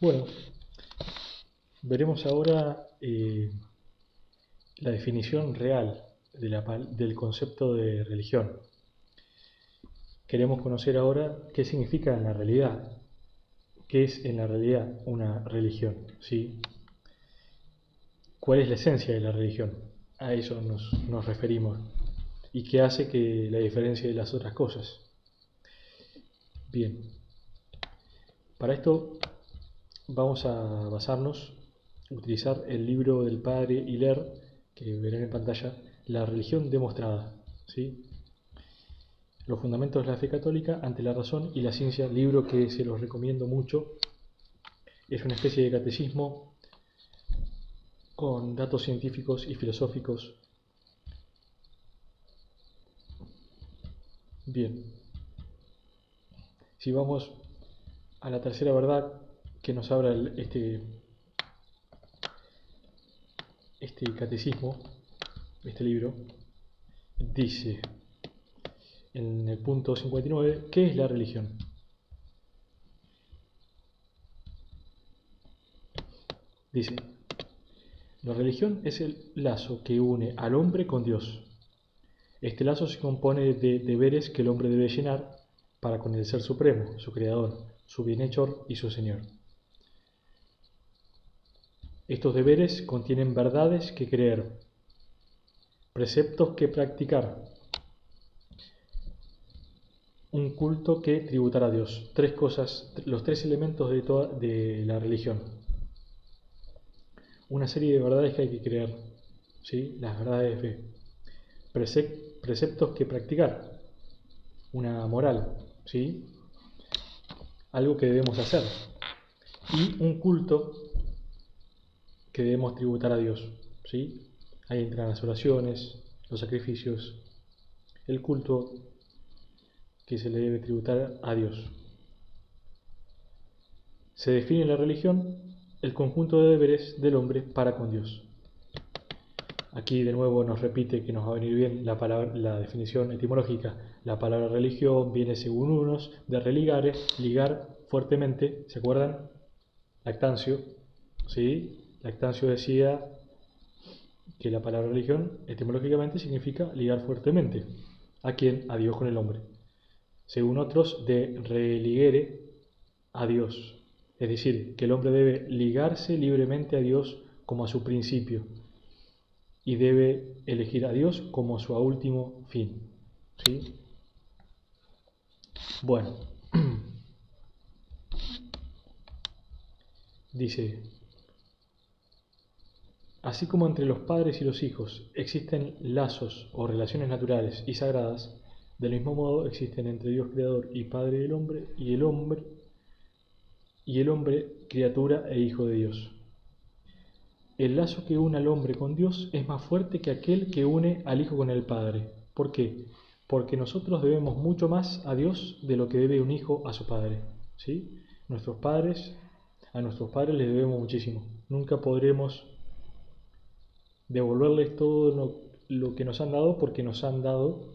Bueno, veremos ahora la definición real del concepto de religión. Queremos conocer ahora qué significa en la realidad, qué es en la realidad una religión, ¿sí? ¿Cuál es la esencia de la religión? A eso nos referimos. ¿Y qué hace que la diferencia de las otras cosas? Bien, para esto vamos a basarnos, utilizar el libro del padre Hilaire, que verán en pantalla, La religión demostrada, ¿sí? Los fundamentos de la fe católica ante la razón y la ciencia, libro que se los recomiendo mucho. Es una especie de catecismo con datos científicos y filosóficos. Bien, si vamos a la tercera verdad que nos habla este catecismo, este libro, dice en el punto 59, ¿qué es la religión? Dice, la religión es el lazo que une al hombre con Dios. Este lazo se compone de deberes que el hombre debe llenar para con el Ser Supremo, su Creador, su Bienhechor y su Señor. Estos deberes contienen verdades que creer, preceptos que practicar, un culto que tributar a Dios. Tres cosas, los tres elementos de la religión. Una serie de verdades que hay que creer, ¿sí? Las verdades de fe. Preceptos que practicar, una moral, ¿sí? Algo que debemos hacer. Y un culto que debemos tributar a Dios, ¿sí? Ahí entran las oraciones, los sacrificios, el culto que se le debe tributar a Dios. Se define en la religión el conjunto de deberes del hombre para con Dios. Aquí de nuevo nos repite que nos va a venir bien la definición etimológica. La palabra religión viene según unos de religare, ligar fuertemente, ¿se acuerdan? Lactancio, ¿sí? Lactancio decía que la palabra religión etimológicamente significa ligar fuertemente. ¿A quién? A Dios con el hombre. Según otros, de religere, a Dios. Es decir, que el hombre debe ligarse libremente a Dios como a su principio y debe elegir a Dios como su último fin. ¿Sí? Bueno, dice, así como entre los padres y los hijos existen lazos o relaciones naturales y sagradas, del mismo modo existen entre Dios Creador y Padre del hombre y el hombre, criatura e hijo de Dios. El lazo que une al hombre con Dios es más fuerte que aquel que une al hijo con el Padre. ¿Por qué? Porque nosotros debemos mucho más a Dios de lo que debe un hijo a su padre. ¿Sí? A nuestros padres les debemos muchísimo. Nunca podremos devolverles todo lo que nos han dado porque nos han dado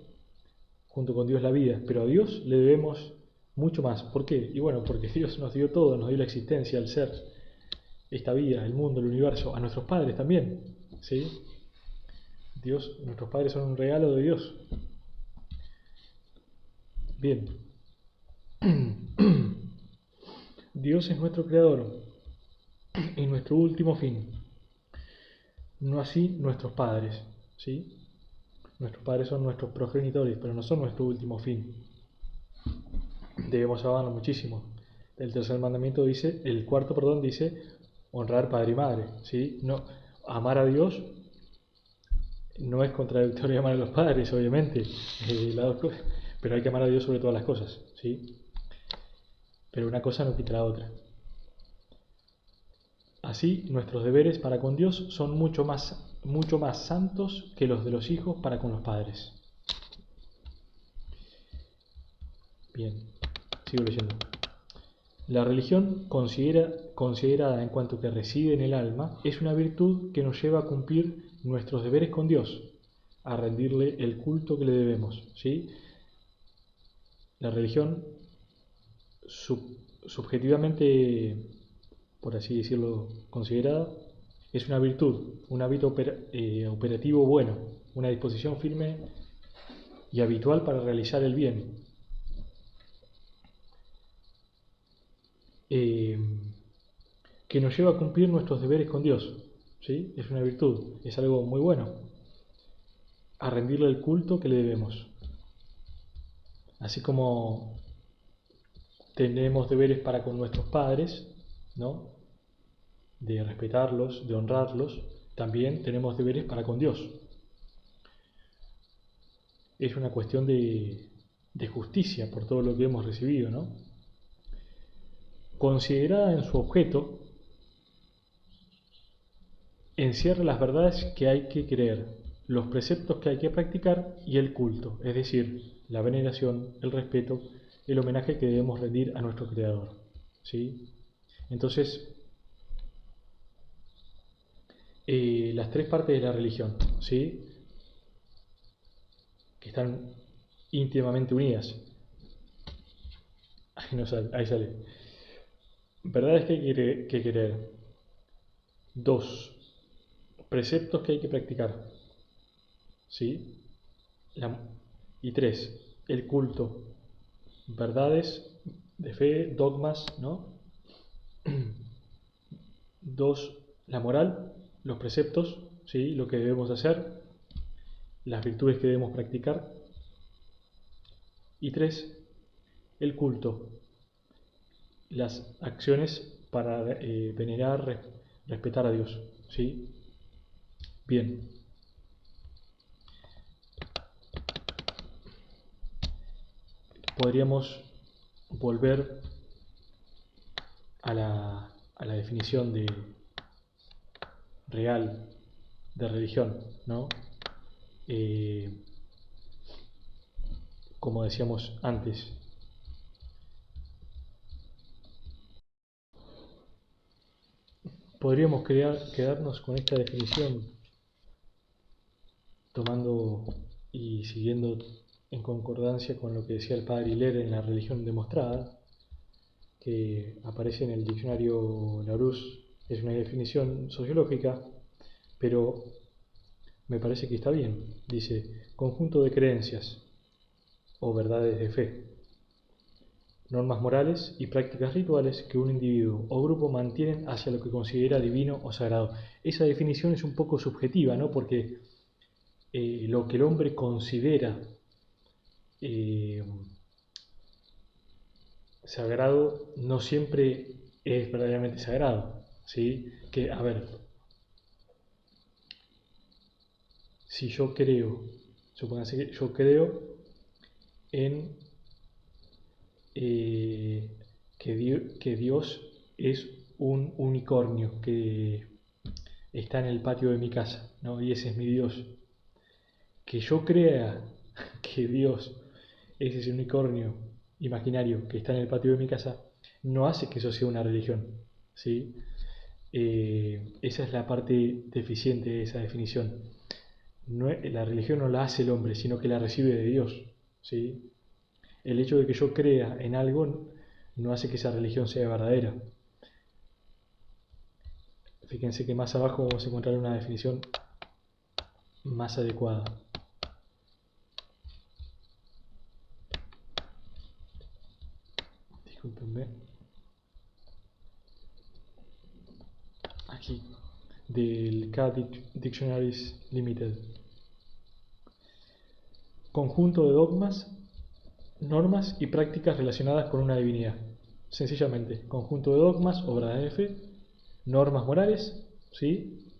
junto con Dios la vida. Pero a Dios le debemos mucho más. ¿Por qué? Y bueno, porque Dios nos dio todo, nos dio la existencia, el ser, esta vida, el mundo, el universo, a nuestros padres también, ¿sí? Dios, nuestros padres son un regalo de Dios. Bien. Dios es nuestro creador y nuestro último fin, no así nuestros padres, ¿sí? Nuestros padres son nuestros progenitores, pero no son nuestro último fin. Debemos amarnos muchísimo. El cuarto, perdón, dice honrar padre y madre, ¿sí? No, amar a Dios no es contradictorio amar a los padres, obviamente, pero hay que amar a Dios sobre todas las cosas, ¿sí? Pero una cosa no quita la otra. Así, nuestros deberes para con Dios son mucho más santos que los de los hijos para con los padres. Bien, sigo leyendo. La religión, considerada en cuanto que reside en el alma, es una virtud que nos lleva a cumplir nuestros deberes con Dios, a rendirle el culto que le debemos, ¿sí? La religión subjetivamente por así decirlo, considerada, es una virtud, un hábito operativo bueno, una disposición firme y habitual para realizar el bien. Que nos lleva a cumplir nuestros deberes con Dios, ¿sí? Es una virtud, es algo muy bueno, a rendirle el culto que le debemos. Así como tenemos deberes para con nuestros padres, ¿no? De respetarlos, de honrarlos, también tenemos deberes para con Dios. Es una cuestión de justicia por todo lo que hemos recibido, ¿no? Considerada en su objeto, encierra las verdades que hay que creer, los preceptos que hay que practicar y el culto, es decir, la veneración, el respeto, el homenaje que debemos rendir a nuestro Creador, ¿sí? Entonces, las tres partes de la religión, ¿sí? Que están íntimamente unidas. Ahí, no sale, ahí sale. Verdades que hay que creer. Dos, preceptos que hay que practicar, ¿sí? Y tres, el culto, verdades de fe, dogmas, ¿no? Dos, la moral, los preceptos, ¿sí? Lo que debemos hacer, las virtudes que debemos practicar. Y tres, el culto, las acciones para venerar, respetar a Dios, ¿sí? Bien, podríamos volver a la definición real de religión, ¿no? Como decíamos antes, podríamos quedarnos con esta definición tomando y siguiendo en concordancia con lo que decía el padre Hilaire en La religión demostrada, que aparece en el diccionario Larousse. Es una definición sociológica, pero me parece que está bien. Dice, conjunto de creencias o verdades de fe, normas morales y prácticas rituales que un individuo o grupo mantienen hacia lo que considera divino o sagrado. Esa definición es un poco subjetiva, ¿no? Porque lo que el hombre considera eh, sagrado no siempre es verdaderamente sagrado, ¿sí? Que, a ver, si yo creo, supóngase que yo creo en que Dios es un unicornio que está en el patio de mi casa, ¿no? Y ese es mi Dios. Que yo crea que Dios es ese unicornio imaginario que está en el patio de mi casa, no hace que eso sea una religión, ¿sí? Esa es la parte deficiente de esa definición. La religión no la hace el hombre, sino que la recibe de Dios, ¿sí? El hecho de que yo crea en algo no hace que esa religión sea verdadera. Fíjense que más abajo vamos a encontrar una definición más adecuada. Discúlpenme. Aquí, del K Dictionaries Limited. Conjunto de dogmas, normas y prácticas relacionadas con una divinidad. Sencillamente, conjunto de dogmas, obras de fe, normas morales, ¿sí?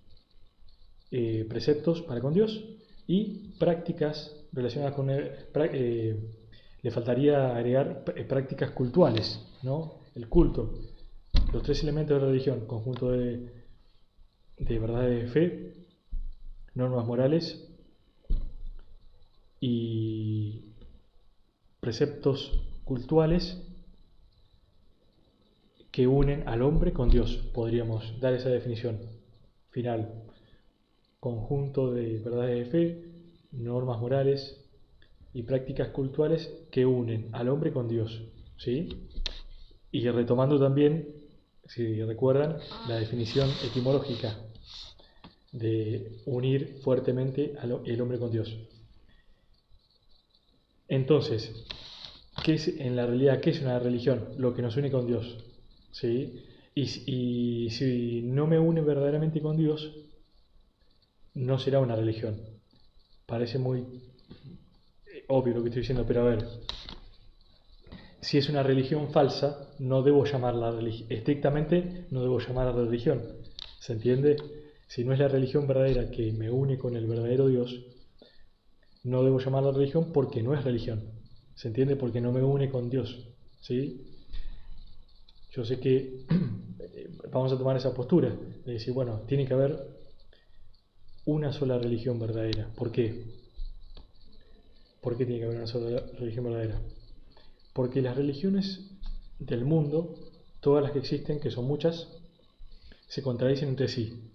Preceptos para con Dios y prácticas relacionadas con le faltaría agregar prácticas cultuales, ¿no? El culto, los tres elementos de la religión, conjunto de verdades de fe, normas morales y preceptos cultuales que unen al hombre con Dios. Podríamos dar esa definición final. Conjunto de verdades de fe, normas morales y prácticas cultuales que unen al hombre con Dios, ¿sí? Y retomando también si recuerdan, la definición etimológica de unir fuertemente el hombre con Dios. Entonces, en la realidad, ¿qué es una religión? Lo que nos une con Dios. ¿Sí? Y si no me une verdaderamente con Dios, no será una religión. Parece muy obvio lo que estoy diciendo, pero a ver, si es una religión falsa, no debo llamarla religión. Estrictamente no debo llamarla religión. ¿Se entiende? Si no es la religión verdadera que me une con el verdadero Dios, no debo llamarla religión porque no es religión. ¿Se entiende? Porque no me une con Dios. ¿Sí? Yo sé que vamos a tomar esa postura de decir, bueno, tiene que haber una sola religión verdadera. ¿Por qué? ¿Por qué tiene que haber una sola religión verdadera? Porque las religiones del mundo, todas las que existen, que son muchas, se contradicen entre sí.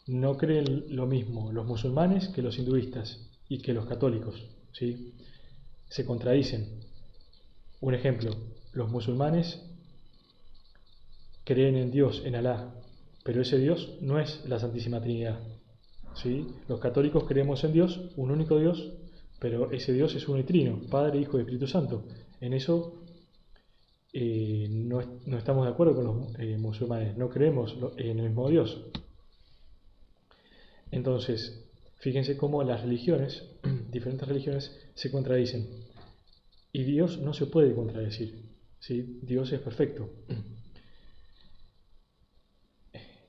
No creen lo mismo los musulmanes que los hinduistas y que los católicos, ¿sí? Se contradicen. Un ejemplo, los musulmanes creen en Dios, en Alá, pero ese Dios no es la Santísima Trinidad, ¿sí? Los católicos creemos en Dios, un único Dios, pero ese Dios es unitrino, Padre, Hijo y Espíritu Santo. En eso no estamos de acuerdo con los musulmanes, no creemos en el mismo Dios. Entonces, fíjense cómo las religiones, diferentes religiones, se contradicen. Y Dios no se puede contradecir, ¿sí? Dios es perfecto.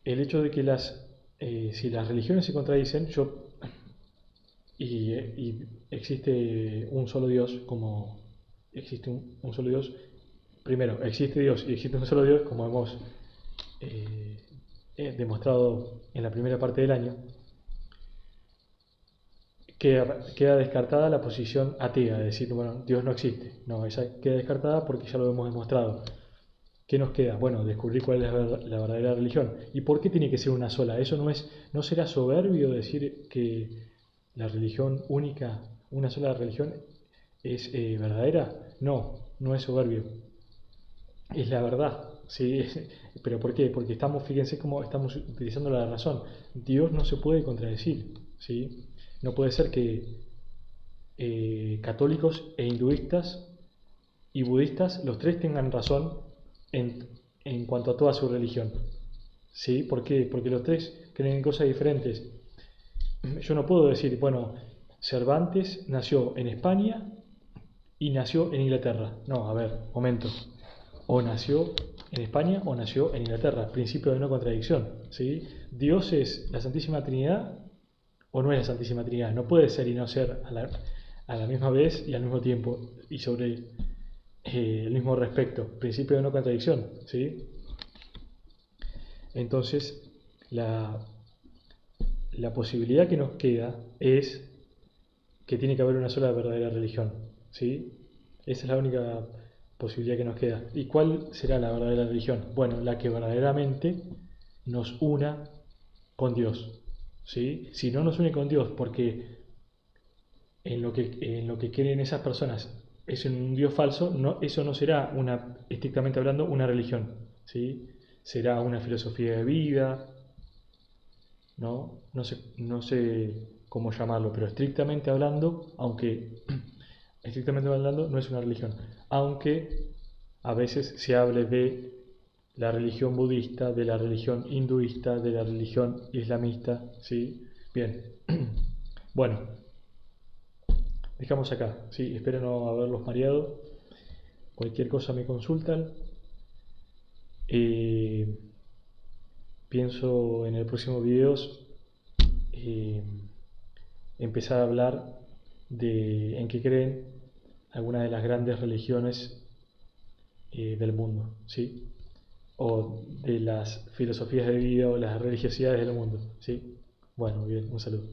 El hecho de que si las religiones se contradicen, y existe un solo Dios, como existe un solo Dios, primero, existe Dios y existe un solo Dios, como hemos eh, demostrado en la primera parte del año, queda descartada la posición atea, de decir, bueno, Dios no existe. No, esa queda descartada porque ya lo hemos demostrado. ¿Qué nos queda? Bueno, descubrir cuál es la verdadera religión. ¿Y por qué tiene que ser una sola? Eso no será soberbio decir que la religión única, una sola religión, es verdadera. No, no es soberbio. Es la verdad. ¿Sí? ¿Pero por qué? Porque fíjense cómo estamos utilizando la razón. Dios no se puede contradecir. ¿Sí? No puede ser que católicos e hinduistas y budistas, los tres tengan razón en, en cuanto a toda su religión. ¿Sí? ¿Por qué? Porque los tres creen en cosas diferentes. Yo no puedo decir, bueno, Cervantes nació en España y nació en Inglaterra. No, a ver, momento. O nació en España o nació en Inglaterra. Principio de no contradicción. ¿Sí? Dios es la Santísima Trinidad o no es la Santísima Trinidad. No puede ser y no ser a la misma vez y al mismo tiempo y sobre el mismo respecto. Principio de no contradicción. ¿Sí? Entonces, la, la posibilidad que nos queda es que tiene que haber una sola verdadera religión. ¿Sí? Esa es la única posibilidad que nos queda. ¿Y cuál será la verdadera religión? Bueno, la que verdaderamente nos una con Dios. ¿Sí? Si no nos une con Dios porque en lo que creen esas personas es un Dios falso, no, eso no será estrictamente hablando, una religión. ¿Sí? Será una filosofía de vida, ¿no? No sé cómo llamarlo, pero estrictamente hablando, aunque estrictamente hablando no es una religión, aunque a veces se hable de la religión budista, de la religión hinduista, de la religión islamista, ¿sí? Bien, bueno, dejamos acá, ¿sí? Espero no haberlos mareado, cualquier cosa me consultan. Eh, Pienso en el próximo video eh, empezar a hablar de en qué creen algunas de las grandes religiones del mundo, ¿sí? O de las filosofías de vida o las religiosidades del mundo, ¿sí? Bueno, bien, un saludo.